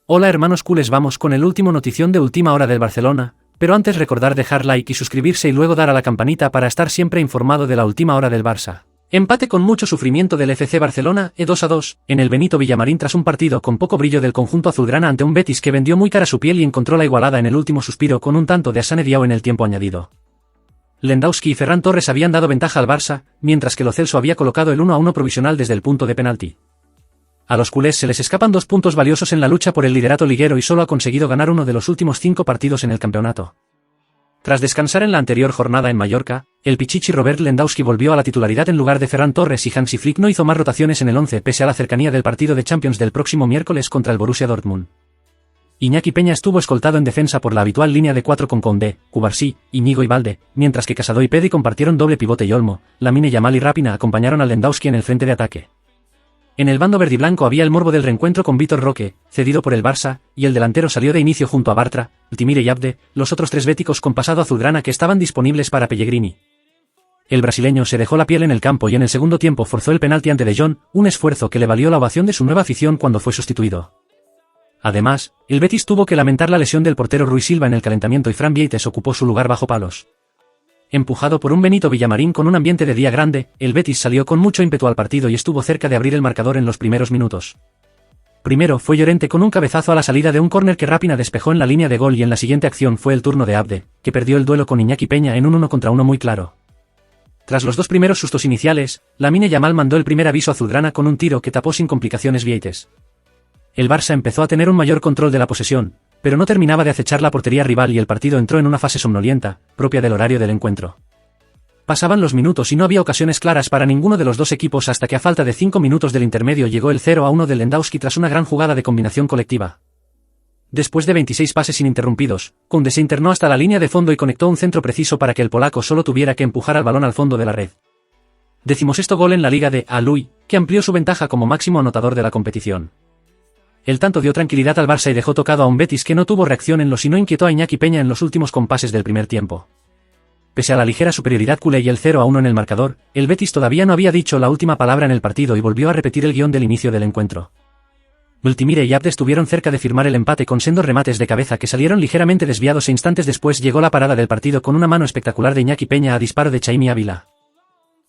Hola hermanos culés, vamos con el último notición de última hora del Barcelona, pero antes recordar dejar like y suscribirse y luego dar a la campanita para estar siempre informado de la última hora del Barça. Empate con mucho sufrimiento del FC Barcelona, 2-2, en el Benito Villamarín tras un partido con poco brillo del conjunto azulgrana ante un Betis que vendió muy cara su piel y encontró la igualada en el último suspiro con un tanto de Hassane Diao en el tiempo añadido. Lewandowski y Ferran Torres habían dado ventaja al Barça, mientras que Lo Celso había colocado el 1-1 provisional desde el punto de penalti. A los culés se les escapan 2 puntos valiosos en la lucha por el liderato liguero y solo ha conseguido ganar uno de los últimos 5 partidos en el campeonato. Tras descansar en la anterior jornada en Mallorca, el pichichi Robert Lewandowski volvió a la titularidad en lugar de Ferran Torres y Hansi Flick no hizo más rotaciones en el 11 pese a la cercanía del partido de Champions del próximo miércoles contra el Borussia Dortmund. Iñaki Peña estuvo escoltado en defensa por la habitual línea de 4 con Koundé, Cubarsí, Íñigo y Balde, mientras que Casado y Pedri compartieron doble pivote y Olmo, Lamine Yamal y Raphinha acompañaron a Lewandowski en el frente de ataque. En el bando verdiblanco había el morbo del reencuentro con Vitor Roque, cedido por el Barça, y el delantero salió de inicio junto a Bartra, Altimire y Abde, los otros 3 béticos con pasado azulgrana que estaban disponibles para Pellegrini. El brasileño se dejó la piel en el campo y en el segundo tiempo forzó el penalti ante De Jong, un esfuerzo que le valió la ovación de su nueva afición cuando fue sustituido. Además, el Betis tuvo que lamentar la lesión del portero Rui Silva en el calentamiento y Fran Vieites ocupó su lugar bajo palos. Empujado por un Benito Villamarín con un ambiente de día grande, el Betis salió con mucho ímpetu al partido y estuvo cerca de abrir el marcador en los primeros minutos. Primero fue Llorente con un cabezazo a la salida de un córner que Raphinha despejó en la línea de gol y en la siguiente acción fue el turno de Abde, que perdió el duelo con Iñaki Peña en un 1 contra 1 muy claro. Tras los 2 primeros sustos iniciales, Lamine Yamal mandó el primer aviso azulgrana con un tiro que tapó sin complicaciones Vieites. El Barça empezó a tener un mayor control de la posesión, pero no terminaba de acechar la portería rival y el partido entró en una fase somnolienta, propia del horario del encuentro. Pasaban los minutos y no había ocasiones claras para ninguno de los dos equipos hasta que a falta de 5 minutos del intermedio llegó el 0-1 de Lewandowski tras una gran jugada de combinación colectiva. Después de 26 pases ininterrumpidos, Koundé se internó hasta la línea de fondo y conectó un centro preciso para que el polaco solo tuviera que empujar al balón al fondo de la red. 16º gol en la liga de Alui, que amplió su ventaja como máximo anotador de la competición. El tanto dio tranquilidad al Barça y dejó tocado a un Betis que no tuvo reacción en los y no inquietó a Iñaki Peña en los últimos compases del primer tiempo. Pese a la ligera superioridad culé y el 0-1 en el marcador, el Betis todavía no había dicho la última palabra en el partido y volvió a repetir el guión del inicio del encuentro. Altimire y Abde estuvieron cerca de firmar el empate con sendos remates de cabeza que salieron ligeramente desviados e instantes después llegó la parada del partido con una mano espectacular de Iñaki Peña a disparo de Chaimi Ávila.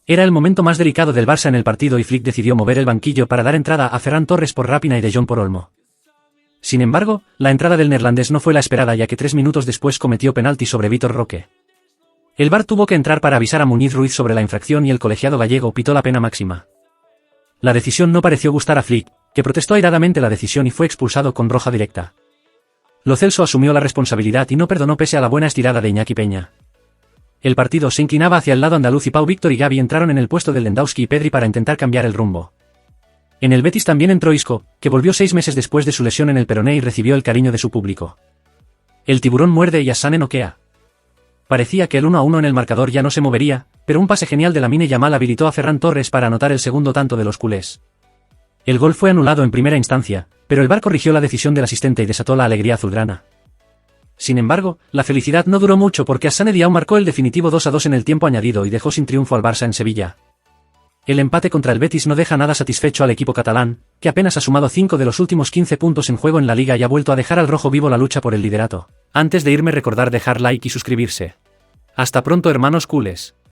Era el momento más delicado del Barça en el partido y Flick decidió mover el banquillo para dar entrada a Ferran Torres por Raphinha y De Jong por Olmo. Sin embargo, la entrada del neerlandés no fue la esperada ya que 3 minutos después cometió penalti sobre Vitor Roque. El VAR tuvo que entrar para avisar a Muñiz Ruiz sobre la infracción y el colegiado gallego pitó la pena máxima. La decisión no pareció gustar a Flick, que protestó airadamente la decisión y fue expulsado con roja directa. Lo Celso asumió la responsabilidad y no perdonó pese a la buena estirada de Iñaki Peña. El partido se inclinaba hacia el lado andaluz y Pau Víctor y Gavi entraron en el puesto de Lewandowski y Pedri para intentar cambiar el rumbo. En el Betis también entró Isco, que volvió 6 meses después de su lesión en el peroné y recibió el cariño de su público. El tiburón muerde y Hassane noquea. Parecía que el 1-1 en el marcador ya no se movería, pero un pase genial de Lamine Yamal habilitó a Ferran Torres para anotar el segundo tanto de los culés. El gol fue anulado en primera instancia, pero el VAR corrigió la decisión del asistente y desató la alegría azulgrana. Sin embargo, la felicidad no duró mucho porque Hassane Diao marcó el definitivo 2-2 en el tiempo añadido y dejó sin triunfo al Barça en Sevilla. El empate contra el Betis no deja nada satisfecho al equipo catalán, que apenas ha sumado 5 de los últimos 15 puntos en juego en la liga y ha vuelto a dejar al rojo vivo la lucha por el liderato. Antes de irme recordar dejar like y suscribirse. Hasta pronto hermanos culés.